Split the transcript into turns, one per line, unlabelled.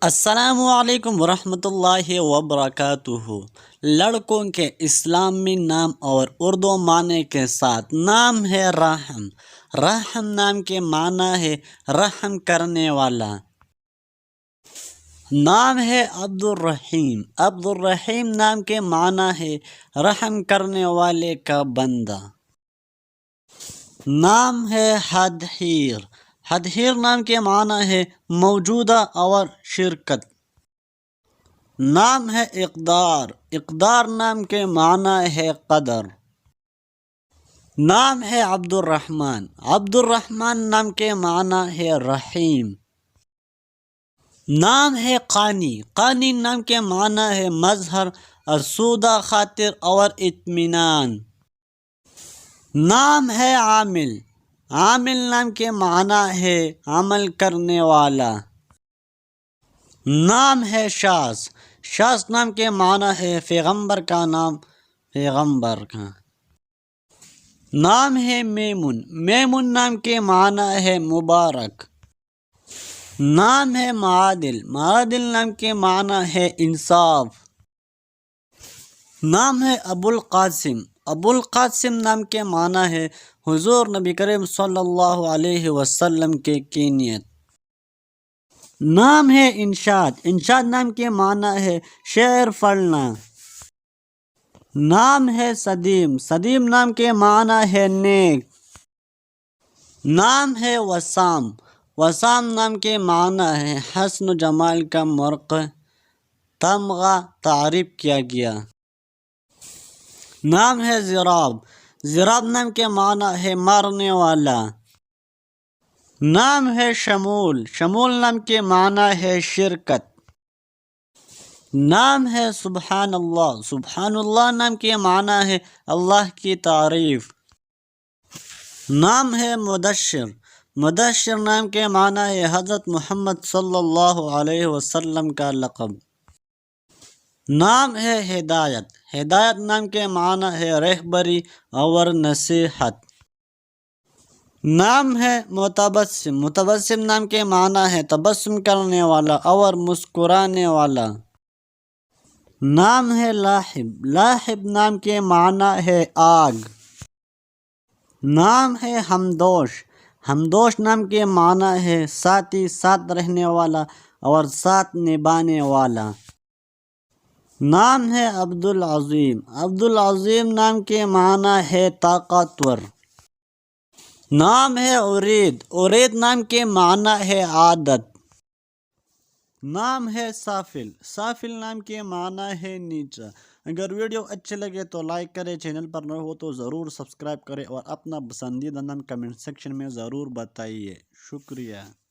السلام علیکم ورحمۃ اللہ وبرکاتہ۔ لڑکوں کے اسلامی نام اور اردو معنی کے ساتھ نام ہے راحم۔ راحم نام کے معنی ہے رحم کرنے والا۔ نام ہے عبد الرحیم۔ عبد الرحیم نام کے معنی ہے رحم کرنے والے کا بندہ۔ نام ہے حدہیر۔ حدہیر نام کے معنی ہے موجودہ اور شرکت۔ نام ہے اقدار۔ اقدار نام کے معنی ہے قدر۔ نام ہے عبد الرحمن۔ عبد الرحمن نام کے معنی ہے رحیم۔ نام ہے قانی۔ قانی نام کے معنی ہے مظہر، آسودہ خاطر اور اطمینان۔ نام ہے عامل۔ عامل نام کے معنی ہے عمل کرنے والا۔ نام ہے شاذ۔ شاذ نام کے معنی ہے پیغمبر کا نام، پیغمبر کا۔ نام ہے میمون۔ میمون نام کے معنی ہے مبارک۔ نام ہے معادل۔ معادل نام کے معنی ہے انصاف۔ نام ہے ابو القاسم۔ ابو القاسم نام کے معنی ہے حضور نبی کریم صلی اللہ علیہ وسلم کے کینیت۔ نام ہے انشاد۔ انشاد نام کے معنی ہے شعر پڑھنا۔ نام ہے سدیم۔ سدیم نام کے معنی ہے نیک۔ نام ہے وسام۔ وسام نام کے معنی ہے حسن و جمال کا مرغ، تمغہ تعریف کیا گیا۔ نام ہے ضراب۔ ضراب نام کے معنی ہے مارنے والا۔ نام ہے شمول۔ شمول نام کے معنی ہے شرکت۔ نام ہے سبحان اللہ۔ سبحان اللہ نام کے معنی ہے اللہ کی تعریف۔ نام ہے مدثر۔ مدثر نام کے معنی ہے حضرت محمد صلی اللہ علیہ وسلم کا لقب۔ نام ہے ہدایت۔ ہدایت نام کے معنی ہے رہبری اور نصیحت۔ نام ہے متبسم۔ متبسم نام کے معنی ہے تبسم کرنے والا اور مسکرانے والا۔ نام ہے لاہب۔ لاہب نام کے معنی ہے آگ۔ نام ہے ہمدوش۔ ہمدوش نام کے معنی ہے ساتھی، ساتھ رہنے والا اور ساتھ نبھانے والا۔ نام ہے عبد العظیم۔ عبد العظیم نام کے معنی ہے طاقتور۔ نام ہے ارید۔ ارید نام کے معنی ہے عادت۔ نام ہے سافل۔ سافل نام کے معنی ہے نیچا۔ اگر ویڈیو اچھے لگے تو لائک کریں، چینل پر نہ ہو تو ضرور سبسکرائب کریں اور اپنا پسندیدہ نام کمنٹ سیکشن میں ضرور بتائیے۔ شکریہ۔